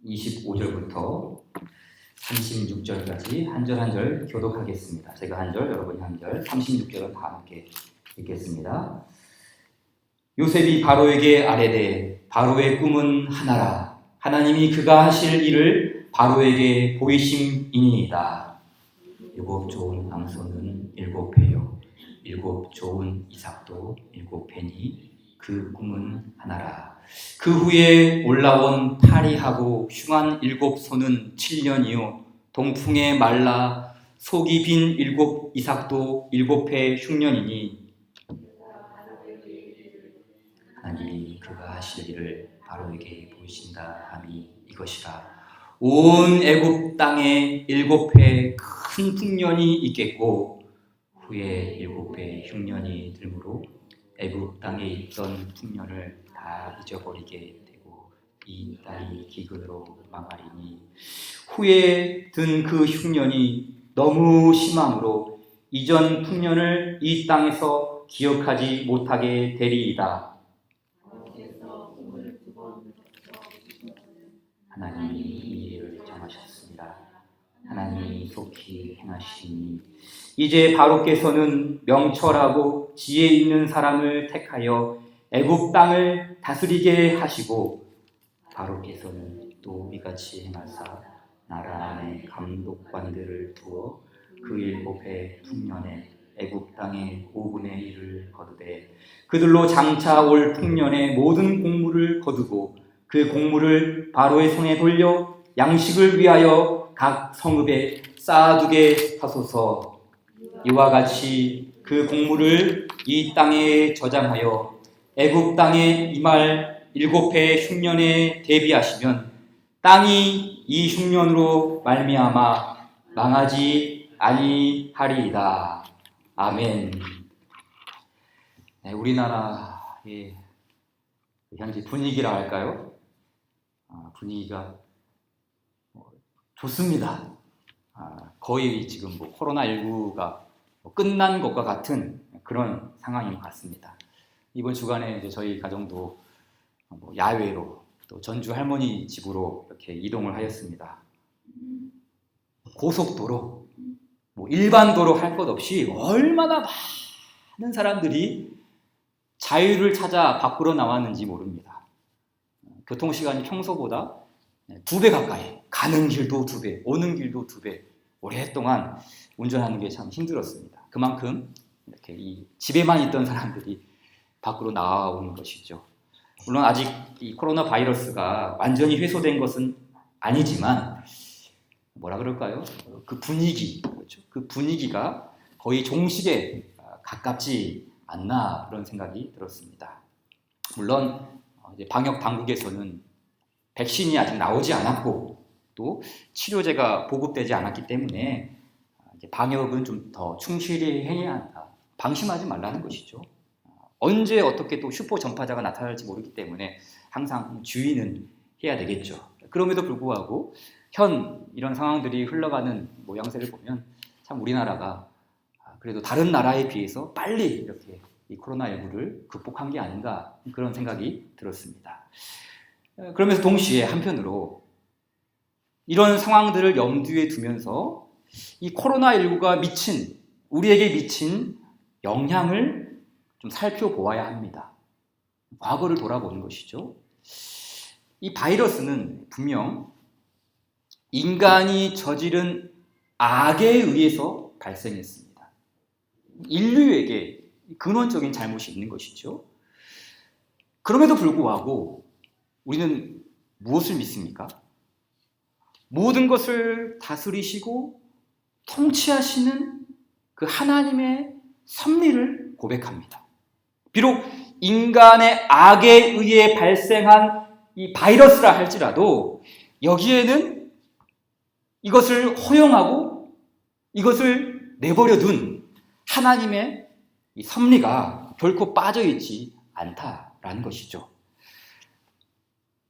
25절부터 36절까지 한 절 한 절 교독하겠습니다. 제가 한 절, 여러분이 한 절, 36절은 다 함께 읽겠습니다. 요셉이 바로에게 아뢰되 바로의 꿈은 하나라. 하나님이 그가 하실 일을 바로에게 보이심이니이다. 7 좋은 암소는 7배요 7 좋은 이삭도 7배니 그 꿈은 하나라. 그 후에 올라온 파리하고 흉한 7소는 7년이요 동풍에 말라 속이 빈 7 이삭도 7해 흉년이니 하나님이 그가 하실 일을 바로에게 보이신다 함이 이것이라. 온 애굽 땅에 7해 큰 풍년이 있겠고 후에 7해 흉년이 들므로 애굽 땅에 있던 풍년을 다 잊어버리게 되고 이 땅이 기근으로 망하리니 후에 든 그 흉년이 너무 심함으로 이전 풍년을 이 땅에서 기억하지 못하게 되리이다. 하나님이 이 일을 정하셨습니다. 하나님이 속히 행하시니 이제 바로께서는 명철하고 지혜 있는 사람을 택하여 애굽 땅을 다스리게 하시고 바로께서는 또 이같이 행하사 나라 안에 감독관들을 두어 그 7해 풍년에 애굽 땅의 5분의 1을 거두되 그들로 장차 올 풍년의 모든 곡물을 거두고 그 곡물을 바로의 손에 돌려 양식을 위하여 각 성읍에 쌓아두게 하소서. 이와 같이 그 곡물을 이 땅에 저장하여 애굽 땅에 임할 7해 흉년에 대비하시면 땅이 이 흉년으로 말미암아 망하지 아니하리이다. 아멘. 네, 우리나라의 현재 분위기라 할까요? 분위기가 좋습니다. 거의 지금 코로나19가 끝난 것과 같은 그런 상황인 것 같습니다. 이번 주간에 이제 저희 가정도 야외로 또 전주 할머니 집으로 이렇게 이동을 하였습니다. 고속도로, 일반 도로 할 것 없이 얼마나 많은 사람들이 자유를 찾아 밖으로 나왔는지 모릅니다. 교통시간이 평소보다 2배 가까이, 가는 길도 2배, 오는 길도 2배, 오랫동안 운전하는 게 참 힘들었습니다. 그만큼 이렇게 이 집에만 있던 사람들이 밖으로 나오는 것이죠. 물론 아직 이 코로나 바이러스가 완전히 해소된 것은 아니지만 뭐라 그럴까요? 그 분위기, 그렇죠? 그 분위기가 거의 종식에 가깝지 않나 그런 생각이 들었습니다. 물론 이제 방역 당국에서는 백신이 아직 나오지 않았고 또 치료제가 보급되지 않았기 때문에 이제 방역은 좀 더 충실히 해야 한다. 방심하지 말라는 것이죠. 언제 어떻게 또 슈퍼 전파자가 나타날지 모르기 때문에 항상 주의는 해야 되겠죠. 그럼에도 불구하고 현 이런 상황들이 흘러가는 모양새를 보면 참 우리나라가 그래도 다른 나라에 비해서 빨리 이렇게 이 코로나19를 극복한 게 아닌가 그런 생각이 들었습니다. 그러면서 동시에 한편으로 이런 상황들을 염두에 두면서 이 코로나19가 우리에게 미친 영향을 좀 살펴보아야 합니다. 과거를 돌아보는 것이죠. 이 바이러스는 분명 인간이 저지른 악에 의해서 발생했습니다. 인류에게 근원적인 잘못이 있는 것이죠. 그럼에도 불구하고 우리는 무엇을 믿습니까? 모든 것을 다스리시고 통치하시는 그 하나님의 섭리를 고백합니다. 비록 인간의 악에 의해 발생한 이 바이러스라 할지라도 여기에는 이것을 허용하고 이것을 내버려 둔 하나님의 이 섭리가 결코 빠져있지 않다라는 것이죠.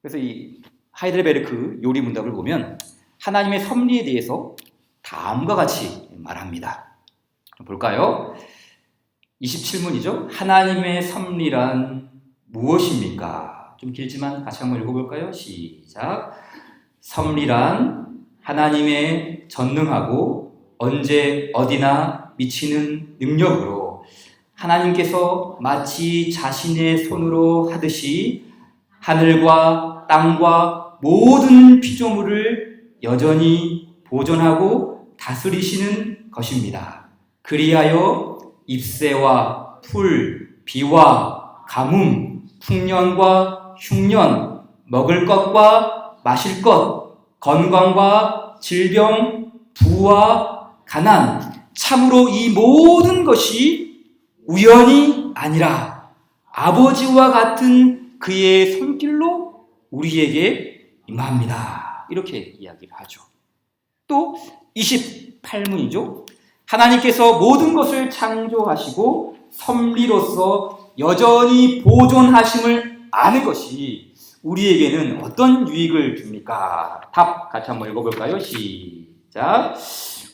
그래서 이 하이델베르크 요리문답을 보면 하나님의 섭리에 대해서 다음과 같이 말합니다. 볼까요? 27문이죠. 하나님의 섭리란 무엇입니까? 좀 길지만 같이 한번 읽어볼까요? 시작. 섭리란 하나님의 전능하고 언제 어디나 미치는 능력으로 하나님께서 마치 자신의 손으로 하듯이 하늘과 땅과 모든 피조물을 여전히 보존하고 다스리시는 것입니다. 그리하여 잎새와 풀, 비와 가뭄, 풍년과 흉년, 먹을 것과 마실 것, 건강과 질병, 부와 가난, 참으로 이 모든 것이 우연이 아니라 아버지와 같은 그의 손길로 우리에게 임합니다. 이렇게 이야기를 하죠. 또 28문이죠. 하나님께서 모든 것을 창조하시고 섭리로서 여전히 보존하심을 아는 것이 우리에게는 어떤 유익을 줍니까? 답 같이 한번 읽어볼까요? 시작.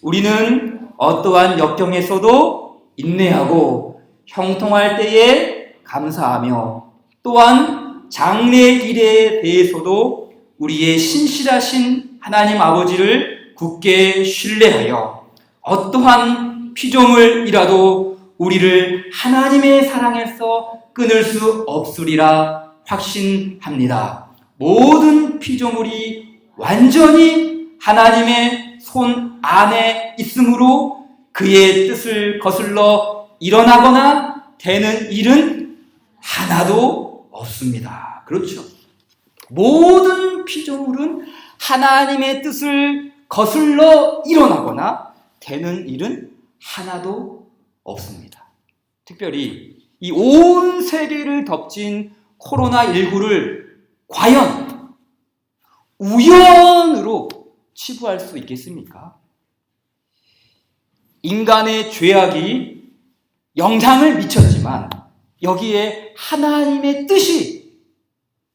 우리는 어떠한 역경에서도 인내하고 형통할 때에 감사하며 또한 장래일에 대해서도 우리의 신실하신 하나님 아버지를 굳게 신뢰하여 어떠한 피조물이라도 우리를 하나님의 사랑에서 끊을 수 없으리라 확신합니다. 모든 피조물이 완전히 하나님의 손 안에 있으므로 그의 뜻을 거슬러 일어나거나 되는 일은 하나도 없습니다. 그렇죠. 모든 피조물은 하나님의 뜻을 거슬러 일어나거나 되는 일은 하나도 없습니다. 특별히 이 온 세계를 덮친 코로나19를 과연 우연으로 치부할 수 있겠습니까? 인간의 죄악이 영향을 미쳤지만 여기에 하나님의 뜻이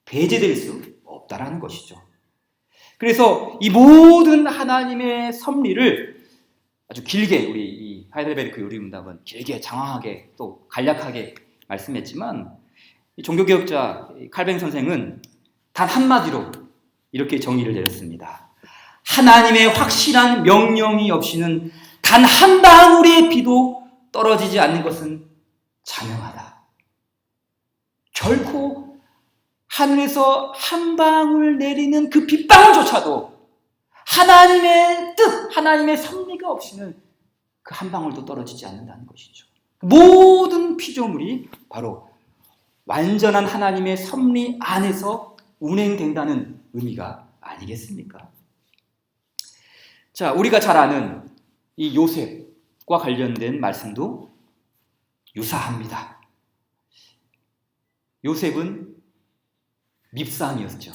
배제될 수 없다라는 것이죠. 그래서 이 모든 하나님의 섭리를 아주 길게 우리 이 하이델베르크 요리문답은 길게 장황하게 또 간략하게 말씀했지만 이 종교개혁자 칼뱅 선생은 단 한마디로 이렇게 정의를 내렸습니다. 하나님의 확실한 명령이 없이는 단 한 방울의 비도 떨어지지 않는 것은 자명하다. 결코 하늘에서 한 방울 내리는 그 빗방울조차도 하나님의 뜻, 하나님의 섭리가 없이는 그 한 방울도 떨어지지 않는다는 것이죠. 모든 피조물이 바로 완전한 하나님의 섭리 안에서 운행된다는 의미가 아니겠습니까? 자, 우리가 잘 아는 이 요셉과 관련된 말씀도 유사합니다. 요셉은 밉상이었죠.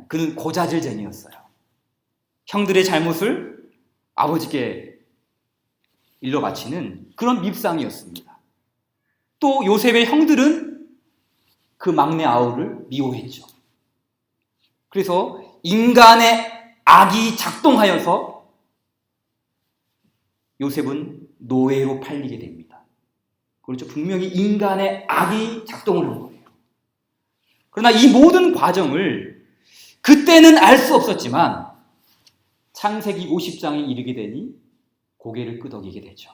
그는 고자질쟁이였어요. 형들의 잘못을 아버지께 일러 바치는 그런 밉상이었습니다. 또 요셉의 형들은 그 막내 아우를 미워했죠. 그래서 인간의 악이 작동하여서 요셉은 노예로 팔리게 됩니다. 그렇죠. 분명히 인간의 악이 작동을 한 거예요. 그러나 이 모든 과정을 그때는 알 수 없었지만 창세기 50장에 이르게 되니 고개를 끄덕이게 되죠.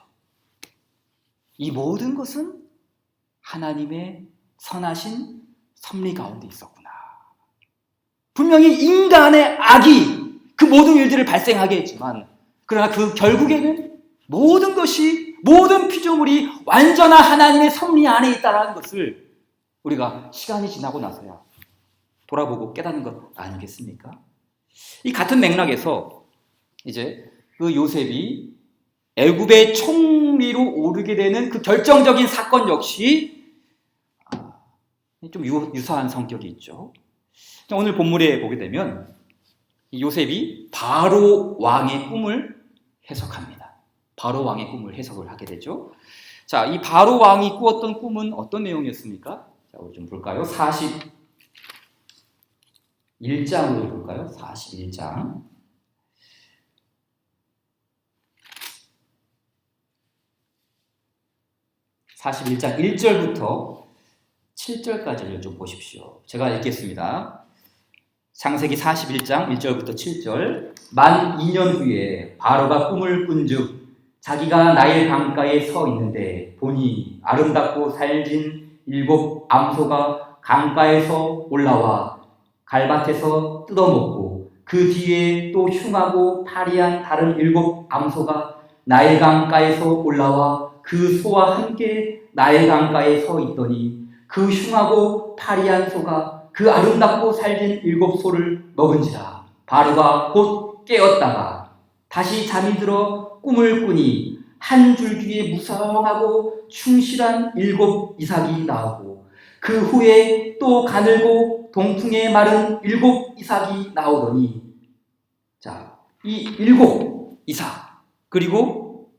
이 모든 것은 하나님의 선하신 섭리 가운데 있었구나. 분명히 인간의 악이 그 모든 일들을 발생하게 했지만 그러나 그 결국에는 모든 것이 모든 피조물이 완전한 하나님의 섭리 안에 있다는 것을 우리가 시간이 지나고 나서야 돌아보고 깨닫는 것 아니겠습니까? 이 같은 맥락에서 이제 그 요셉이 애굽의 총리로 오르게 되는 그 결정적인 사건 역시 좀 유사한 성격이 있죠. 오늘 본문에 보게 되면 요셉이 바로 왕의 꿈을 해석합니다. 바로 왕의 꿈을 해석을 하게 되죠. 자, 이 바로 왕이 꾸었던 꿈은 어떤 내용이었습니까? 자, 우리 좀 볼까요? 41장으로 볼까요? 41장. 41장 1절부터 7절까지를 좀 보십시오. 제가 읽겠습니다. 창세기 41장 1절부터 7절. 만 2년 후에 바로가 꿈을 꾼즉 자기가 나일 강가에 서 있는데 보니 아름답고 살진 7 암소가 강가에서 올라와 갈밭에서 뜯어먹고 그 뒤에 또 흉하고 파리한 다른 7 암소가 나일 강가에서 올라와 그 소와 함께 나일 강가에 서 있더니 그 흉하고 파리한 소가 그 아름답고 살진 7 소를 먹은지라. 바로가 곧 깨었다가 다시 잠이 들어 꿈을 꾸니 한 줄기에 무성하고 충실한 7 이삭이 나오고 그 후에 또 가늘고 동풍에 마른 7 이삭이 나오더니, 자, 이 7 이삭 그리고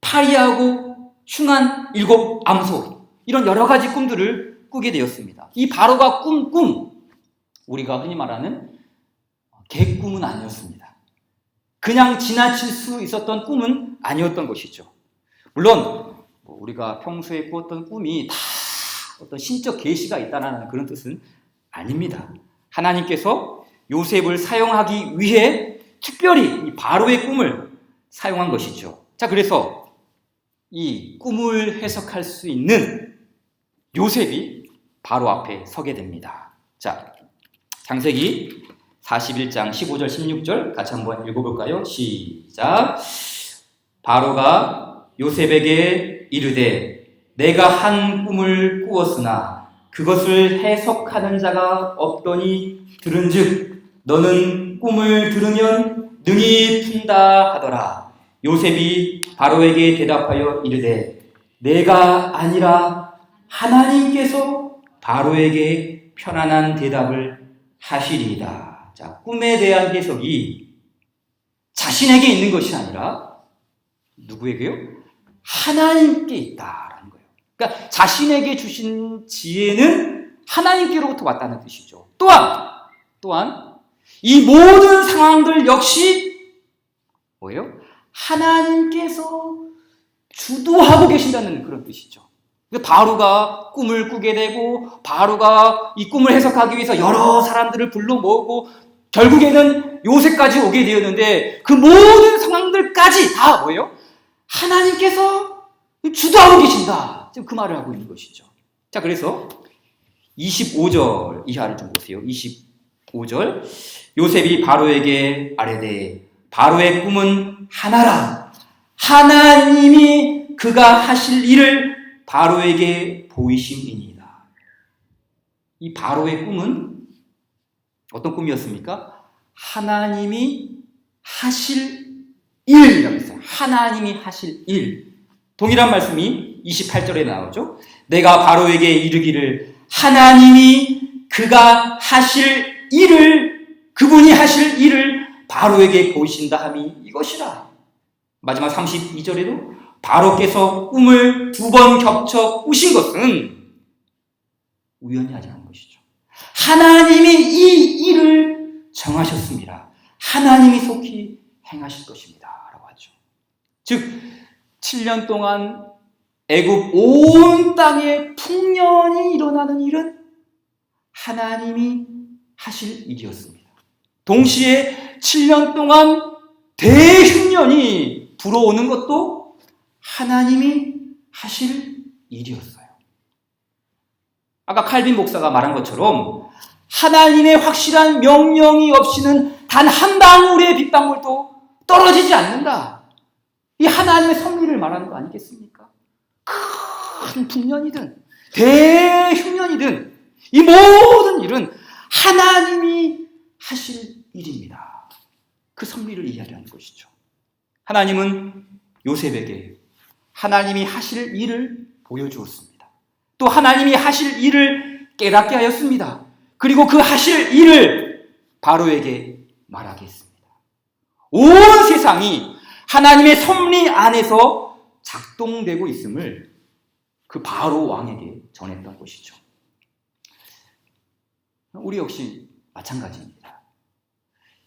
파리하고 흉한 7 암소, 이런 여러 가지 꿈들을 꾸게 되었습니다. 이 바로가 꾼 꿈, 우리가 흔히 말하는 개꿈은 아니었습니다. 그냥 지나칠 수 있었던 꿈은 아니었던 것이죠. 물론 우리가 평소에 꾸었던 꿈이 다 어떤 신적 계시가 있다는 그런 뜻은 아닙니다. 하나님께서 요셉을 사용하기 위해 특별히 이 바로의 꿈을 사용한 것이죠. 자, 그래서 이 꿈을 해석할 수 있는 요셉이 바로 앞에 서게 됩니다. 자, 창세기 41장 15절 16절 같이 한번 읽어볼까요? 시작. 바로가 요셉에게 이르되 내가 한 꿈을 꾸었으나 그것을 해석하는 자가 없더니 들은즉 너는 꿈을 들으면 능히 푼다 하더라. 요셉이 바로에게 대답하여 이르되 내가 아니라 하나님께서 바로에게 편안한 대답을 하시리이다. 자, 꿈에 대한 해석이 자신에게 있는 것이 아니라 누구에게요? 하나님께 있다라는 거예요. 그러니까 자신에게 주신 지혜는 하나님께로부터 왔다는 뜻이죠. 또한 이 모든 상황들 역시 뭐예요? 하나님께서 주도하고 계신다는 그런 뜻이죠. 바로가 꿈을 꾸게 되고 바로가 이 꿈을 해석하기 위해서 여러 사람들을 불러 모으고 결국에는 요셉까지 오게 되었는데 그 모든 상황들까지 다 뭐예요? 하나님께서 주도하고 계신다. 지금 그 말을 하고 있는 것이죠. 자, 그래서 25절 이하를 좀 보세요. 25절. 요셉이 바로에게 아뢰되 바로의 꿈은 하나라. 하나님이 그가 하실 일을 바로에게 보이심이니이다. 이 바로의 꿈은 어떤 꿈이었습니까? 하나님이 하실 일이라고 했어요. 하나님이 하실 일. 동일한 말씀이 28절에 나오죠. 내가 바로에게 이르기를 하나님이 그가 하실 일을, 그분이 하실 일을 바로에게 보이신다 함이 이것이라. 마지막 32절에도 바로께서 꿈을 2번 겹쳐 꾸신 것은 우연이 아니라는 것이죠. 하나님이 이 일을 정하셨습니다. 하나님이 속히 행하실 것입니다. 라고 하죠. 즉 7년 동안 애굽 온 땅에 풍년이 일어나는 일은 하나님이 하실 일이었습니다. 동시에 7년 동안 대흉년이 불어오는 것도 하나님이 하실 일이었어요. 아까 칼빈 목사가 말한 것처럼 하나님의 확실한 명령이 없이는 단 한 방울의 빗방울도 떨어지지 않는다. 이 하나님의 섭리를 말하는 거 아니겠습니까? 큰 풍년이든 대흉년이든 이 모든 일은 하나님이 하실 일입니다. 그 섭리를 이해하려는 것이죠. 하나님은 요셉에게 하나님이 하실 일을 보여주었습니다. 또 하나님이 하실 일을 깨닫게 하였습니다. 그리고 그 하실 일을 바로에게 말하게 했습니다. 온 세상이 하나님의 섭리 안에서 작동되고 있음을 그 바로 왕에게 전했던 것이죠. 우리 역시 마찬가지입니다.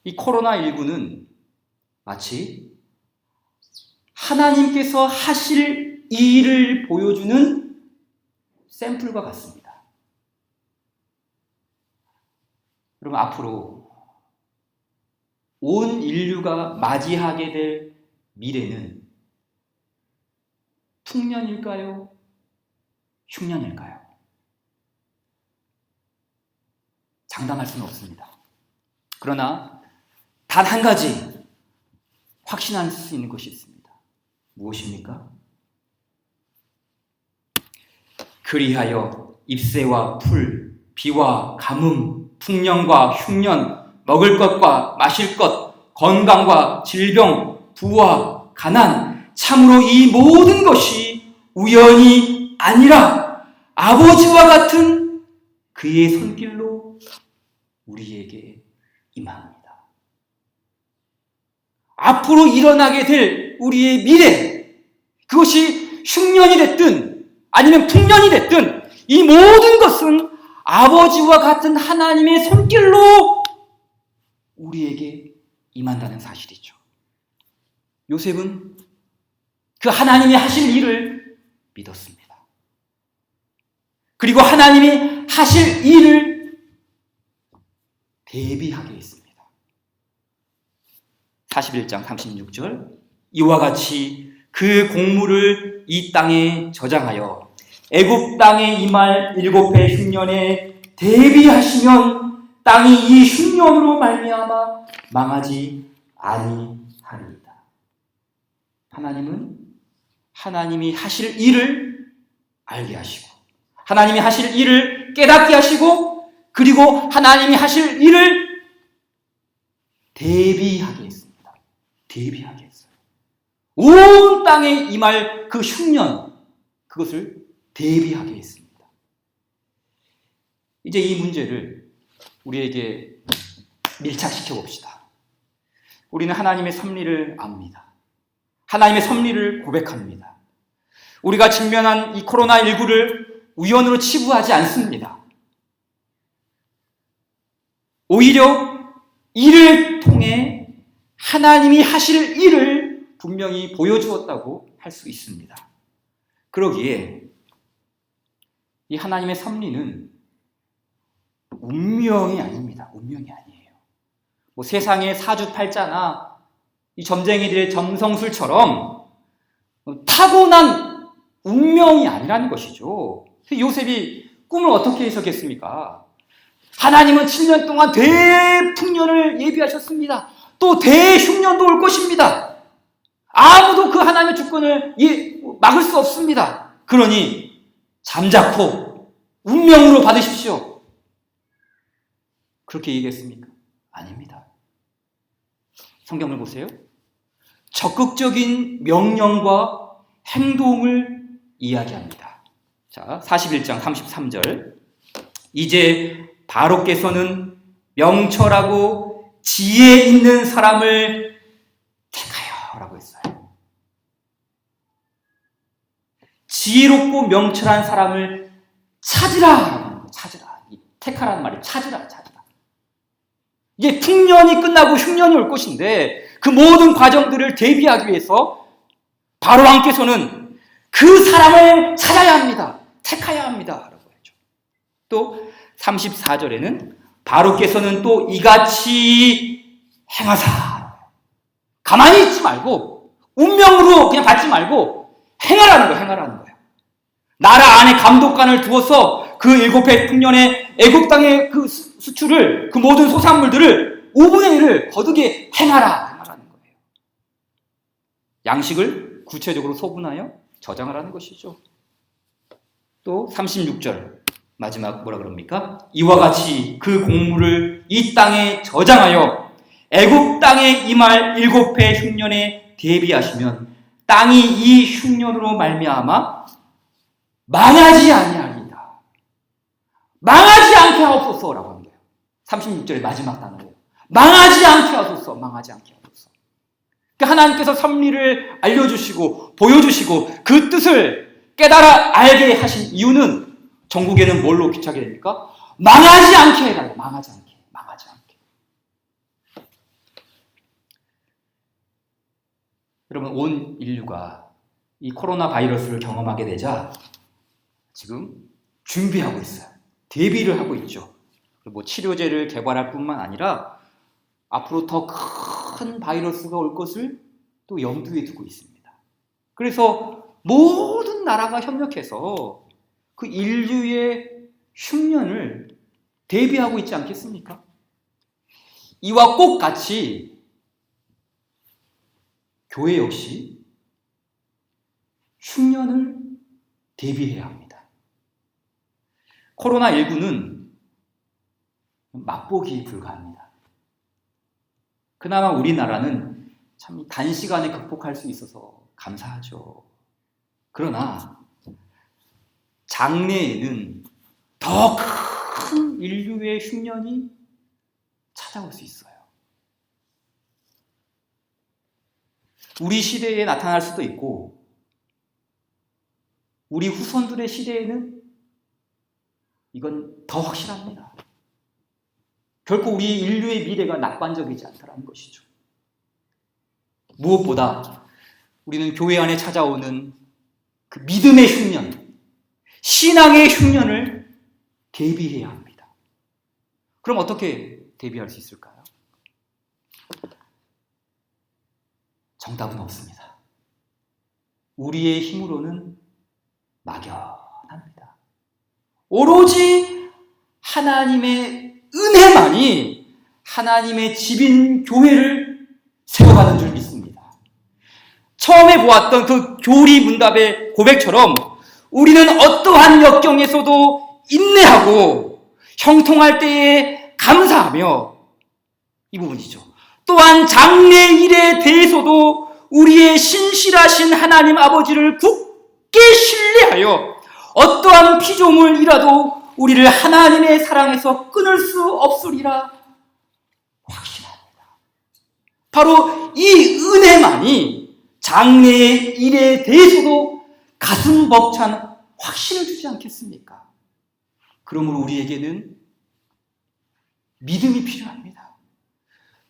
이 코로나19는 마치 하나님께서 하실 일을 보여주는 샘플과 같습니다. 그럼 앞으로 온 인류가 맞이하게 될 미래는 풍년일까요? 흉년일까요? 장담할 수는 없습니다. 그러나 단 한 가지 확신할 수 있는 것이 있습니다. 무엇입니까? 그리하여 잎새와 풀, 비와 가뭄, 풍년과 흉년, 먹을 것과 마실 것, 건강과 질병, 부와 가난, 참으로 이 모든 것이 우연이 아니라 아버지와 같은 그의 손길로 우리에게 임합니다. 앞으로 일어나게 될 우리의 미래, 그것이 흉년이 됐든 아니면 풍년이 됐든 이 모든 것은 아버지와 같은 하나님의 손길로 우리에게 임한다는 사실이죠. 요셉은 그 하나님이 하실 일을 믿었습니다. 그리고 하나님이 하실 일을 대비하게 했습니다. 41장 36절, 이와 같이 그 공물을 이 땅에 저장하여 애굽 땅에 임할 7해 흉년에 대비하시면 땅이 이 흉년으로 말미암아 망하지 아니하리이다. 하나님은 하나님이 하실 일을 알게 하시고 하나님이 하실 일을 깨닫게 하시고 그리고 하나님이 하실 일을 대비하게 했습니다. 대비하게 했어요. 온 땅에 임할 그 흉년, 그것을 대비하게 했습니다. 이제 이 문제를 우리에게 밀착시켜 봅시다. 우리는 하나님의 섭리를 압니다. 하나님의 섭리를 고백합니다. 우리가 직면한 이 코로나19를 우연으로 치부하지 않습니다. 오히려 이를 통해 하나님이 하실 일을 분명히 보여주었다고 할 수 있습니다. 그러기에 이 하나님의 섭리는 운명이 아닙니다. 운명이 아니에요. 뭐 세상의 사주팔자나 이 점쟁이들의 점성술처럼 타고난 운명이 아니라는 것이죠. 요셉이 꿈을 어떻게 해석했습니까? 하나님은 7년 동안 대풍년을 예비하셨습니다. 또 대흉년도 올 것입니다. 아무도 그 하나님의 주권을 막을 수 없습니다. 그러니 잠자코 운명으로 받으십시오. 그렇게 얘기했습니까? 아닙니다. 성경을 보세요. 적극적인 명령과 행동을 이야기합니다. 자, 41장 33절. 이제 바로께서는 명철하고 지혜 있는 사람을 택하여 라고 했어요. 지혜롭고 명철한 사람을 찾으라. 찾으라. 이 택하라는 말이 찾으라. 이게 풍년이 끝나고 흉년이 올 것인데 그 모든 과정들을 대비하기 위해서 바로 왕께서는 그 사람을 찾아야 합니다. 택해야 합니다. 라고 했죠. 또 34절에는 바로께서는 또 이같이 행하사. 가만히 있지 말고 운명으로 그냥 받지 말고 행하라는 거예요. 나라 안에 감독관을 두어서 그 7해 풍년의 애굽 땅의 그 수출을, 그 모든 소산물들을 5분의 1을 거두게 행하라는 거예요. 양식을 구체적으로 소분하여 저장하라는 것이죠. 또 36절 마지막 뭐라 그럽니까? 이와 같이 그 공물을 이 땅에 저장하여 애굽 땅에 임할 7해 흉년에 대비하시면 땅이 이 흉년으로 말미암아 망하지 아니하리이다. 망하지 않게 하옵소서라고 합니다. 36절의 마지막 단어예요. 망하지 않게 하소서, 망하지 않게 하소서. 그러니까 하나님께서 섭리를 알려주시고 보여주시고 그 뜻을 깨달아 알게 하신 이유는 전국에는 뭘로 귀착이 됩니까? 망하지 않게 해달라고. 망하지 않게. 여러분, 온 인류가 이 코로나 바이러스를 경험하게 되자 지금 준비하고 있어요. 대비를 하고 있죠. 뭐 치료제를 개발할 뿐만 아니라 앞으로 더 큰 바이러스가 올 것을 또 염두에 두고 있습니다. 그래서 모든 나라가 협력해서 그 인류의 흉년을 대비하고 있지 않겠습니까? 이와 꼭 같이 교회 역시 흉년을 대비해야 합니다. 코로나19는 맛보기 불과합니다. 그나마 우리나라는 참 단시간에 극복할 수 있어서 감사하죠. 그러나 장래에는 더 큰 인류의 흉년이 찾아올 수 있어요. 우리 시대에 나타날 수도 있고 우리 후손들의 시대에는 이건 더 확실합니다. 결코 우리 인류의 미래가 낙관적이지 않다는 것이죠. 무엇보다 우리는 교회 안에 찾아오는 그 믿음의 흉년, 신앙의 흉년을 대비해야 합니다. 그럼 어떻게 대비할 수 있을까요? 정답은 없습니다. 우리의 힘으로는 막연합니다. 오로지 하나님의 은혜만이 하나님의 집인 교회를 세워가는 줄 믿습니다. 처음에 보았던 그 교리 문답의 고백처럼 우리는 어떠한 역경에서도 인내하고 형통할 때에 감사하며, 이 부분이죠. 또한 장래 일에 대해서도 우리의 신실하신 하나님 아버지를 굳게 신뢰하여 어떠한 피조물이라도 우리를 하나님의 사랑에서 끊을 수 없으리라 확신합니다. 바로 이 은혜만이 장래의 일에 대해서도 가슴 벅찬 확신을 주지 않겠습니까? 그러므로 우리에게는 믿음이 필요합니다.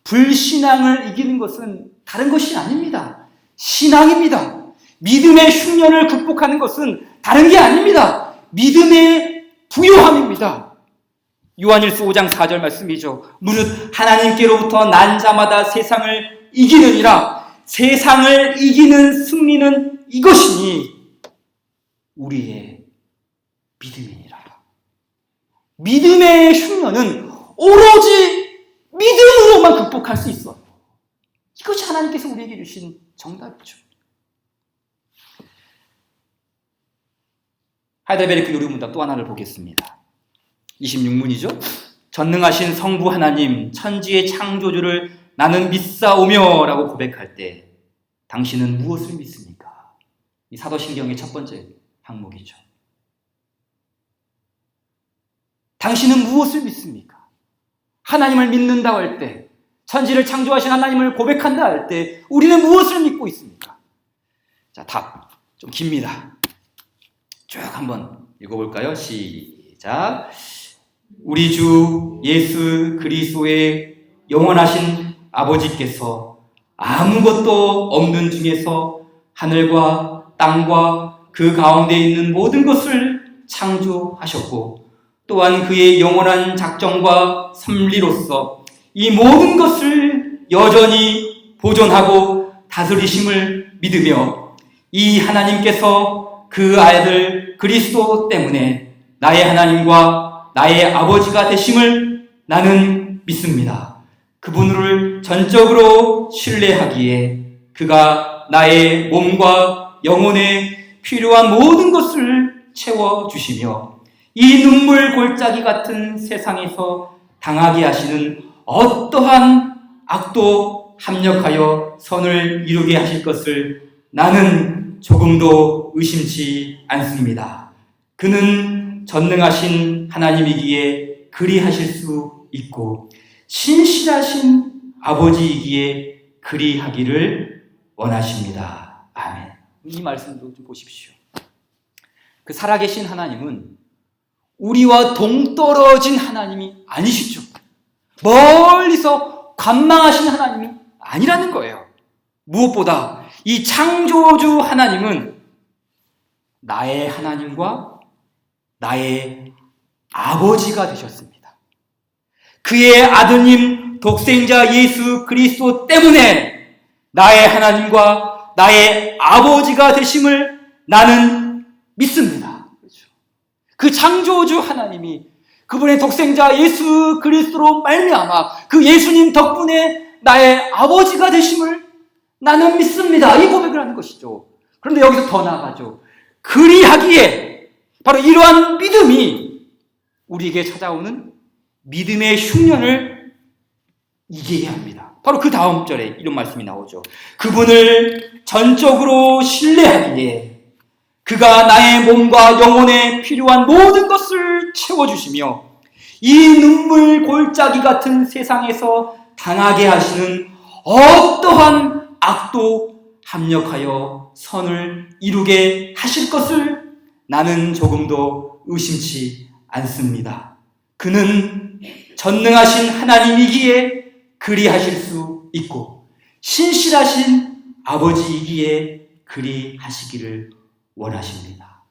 불신앙을 이기는 것은 다른 것이 아닙니다. 신앙입니다. 믿음의 흉년을 극복하는 것은 다른 게 아닙니다. 믿음의 부요함입니다. 요한일서 5장 4절 말씀이죠. 무릇 하나님께로부터 난 자마다 세상을 이기느니라. 세상을 이기는 승리는 이것이니 우리의 믿음이니라. 믿음의 흉년은 오로지 믿음으로만 극복할 수 있어요. 이것이 하나님께서 우리에게 주신 정답이죠. 하이델베르크 요리문답 또 하나를 보겠습니다. 26문이죠. 전능하신 성부 하나님, 천지의 창조주를 나는 믿사오며 라고 고백할 때 당신은 무엇을 믿습니까? 이 사도신경의 첫 번째 항목이죠. 당신은 무엇을 믿습니까? 하나님을 믿는다고 할 때, 천지를 창조하신 하나님을 고백한다 할 때 우리는 무엇을 믿고 있습니까? 자, 답 좀 깁니다. 쭉 한번 읽어볼까요? 시작. 우리 주 예수 그리스도의 영원하신 아버지께서 아무것도 없는 중에서 하늘과 땅과 그 가운데 있는 모든 것을 창조하셨고, 또한 그의 영원한 작정과 섭리로서 이 모든 것을 여전히 보존하고 다스리심을 믿으며, 이 하나님께서 그 아들 그리스도 때문에 나의 하나님과 나의 아버지가 되심을 나는 믿습니다. 그분을 전적으로 신뢰하기에 그가 나의 몸과 영혼에 필요한 모든 것을 채워주시며, 이 눈물 골짜기 같은 세상에서 당하게 하시는 어떠한 악도 합력하여 선을 이루게 하실 것을 나는 조금도 의심치 않습니다. 그는 전능하신 하나님이기에 그리하실 수 있고 신실하신 아버지이기에 그리하기를 원하십니다. 아멘. 이 말씀도 좀 보십시오. 그 살아계신 하나님은 우리와 동떨어진 하나님이 아니시죠. 멀리서 관망하신 하나님이 아니라는 거예요. 무엇보다 이 창조주 하나님은 나의 하나님과 나의 아버지가 되셨습니다. 그의 아드님 독생자 예수 그리스도 때문에 나의 하나님과 나의 아버지가 되심을 나는 믿습니다. 그 창조주 하나님이 그분의 독생자 예수 그리스도로 말미암아 그 예수님 덕분에 나의 아버지가 되심을 나는 믿습니다. 이 고백을 하는 것이죠. 그런데 여기서 더 나아가죠. 그리하기에 바로 이러한 믿음이 우리에게 찾아오는 믿음의 흉년을 이기게 합니다. 바로 그 다음 절에 이런 말씀이 나오죠. 그분을 전적으로 신뢰하기에 그가 나의 몸과 영혼에 필요한 모든 것을 채워주시며 이 눈물 골짜기 같은 세상에서 당하게 하시는 어떠한 악도 합력하여 선을 이루게 하실 것을 나는 조금도 의심치 않습니다. 그는 전능하신 하나님이기에 그리하실 수 있고 신실하신 아버지이기에 그리하시기를 원하십니다.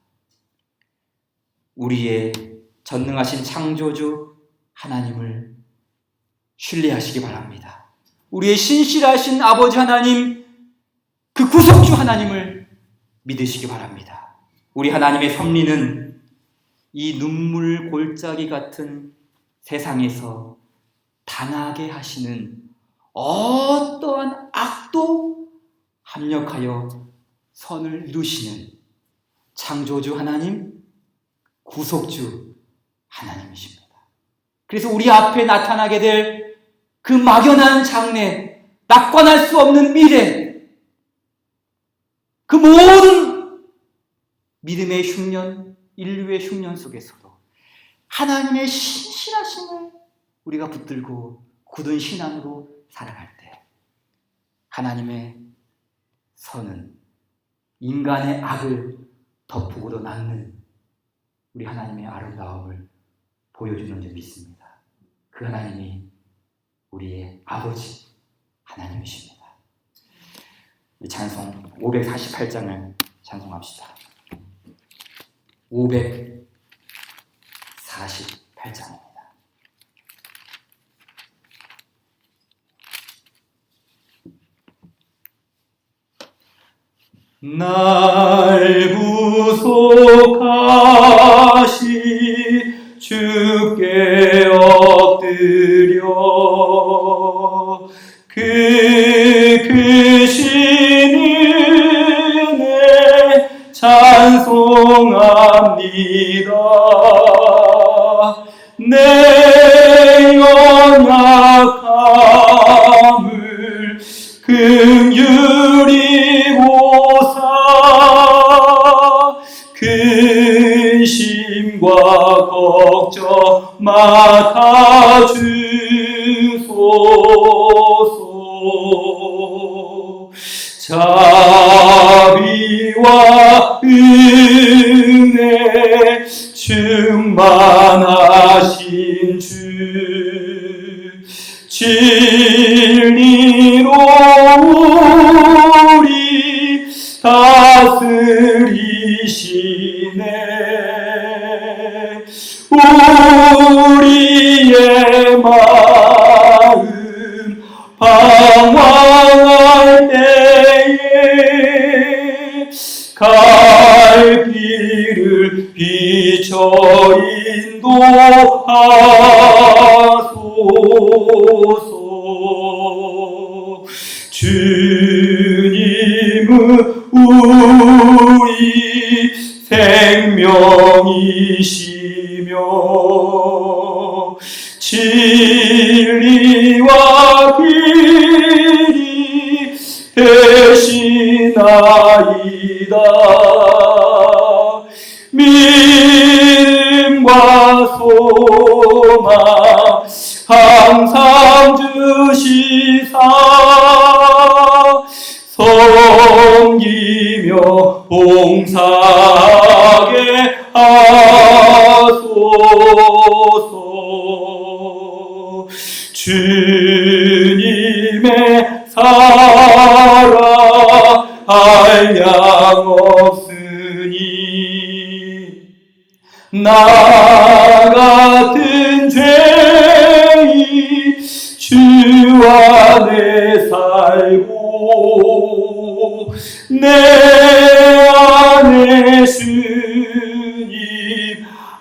우리의 전능하신 창조주 하나님을 신뢰하시기 바랍니다. 우리의 신실하신 아버지 하나님, 그 구속주 하나님을 믿으시기 바랍니다. 우리 하나님의 섭리는 이 눈물 골짜기 같은 세상에서 당하게 하시는 어떠한 악도 합력하여 선을 이루시는 창조주 하나님, 구속주 하나님이십니다. 그래서 우리 앞에 나타나게 될 그 막연한 장래, 낙관할 수 없는 미래, 그 모든 믿음의 흉년, 인류의 흉년 속에서도 하나님의 신실하심을 우리가 붙들고 굳은 신앙으로 살아갈 때 하나님의 선은 인간의 악을 덮으고도 남는 우리 하나님의 아름다움을 보여주는 줄 믿습니다. 그 하나님이 우리의 아버지 하나님이십니다. 이 찬송 548장을 찬송합시다. 548장입니다. 날 구속하시 주께 엎드려 그 크신 은혜 찬송합니다. 내 연약함을 긍휼히 보사 근심과 걱정 맡아주소서. 자비와 은혜 충만하신 주 진리로 우리 다스리시네. 우리의 마음 방황할 때에 갈 길을 비춰 인도하소서. 주님은 우리 생명이시며 진리와 길이 되시나이다. 믿음과 소망 항상 주시사 섬기며 봉사하게 하소서. 주님의 사랑 한량 없으니 나 같은 죄인 주 안에 살고 내 안에 주님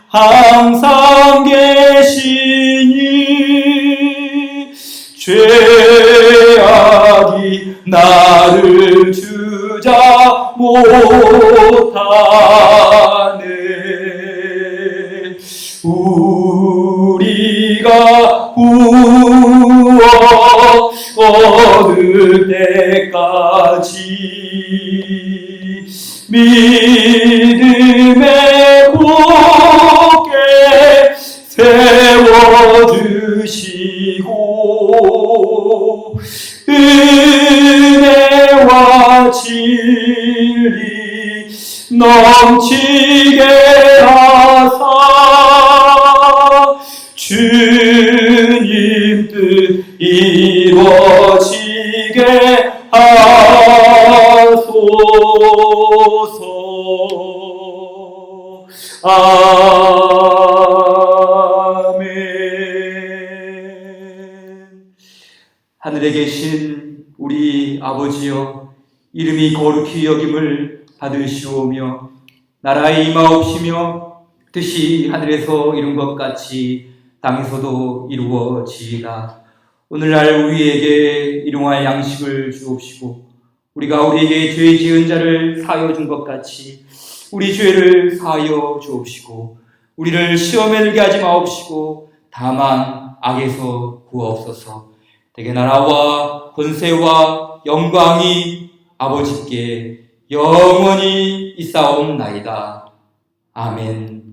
항상 계시니 죄악이 나를 주자 못하네. 우리가 구원 얻을 때까지 믿음에 굳게 세워주시고 은혜와 진리 넘치게 하사 주님 뜻 이루어지게 하소서. 아멘. 하늘에 계신 우리 아버지여, 이름이 거룩히 여김을 받으시오며 나라에 임하옵시며 뜻이 하늘에서 이룬 것 같이 땅에서도 이루어지이다. 오늘날 우리에게 일용할 양식을 주옵시고 우리가 우리에게 죄 지은 자를 사하여 준 것 같이 우리 죄를 사하여 주옵시고 우리를 시험에 들게 하지 마옵시고 다만 악에서 구하옵소서. 대개 나라와 권세와 영광이 아버지께 영원히 있사옵나이다. 아멘.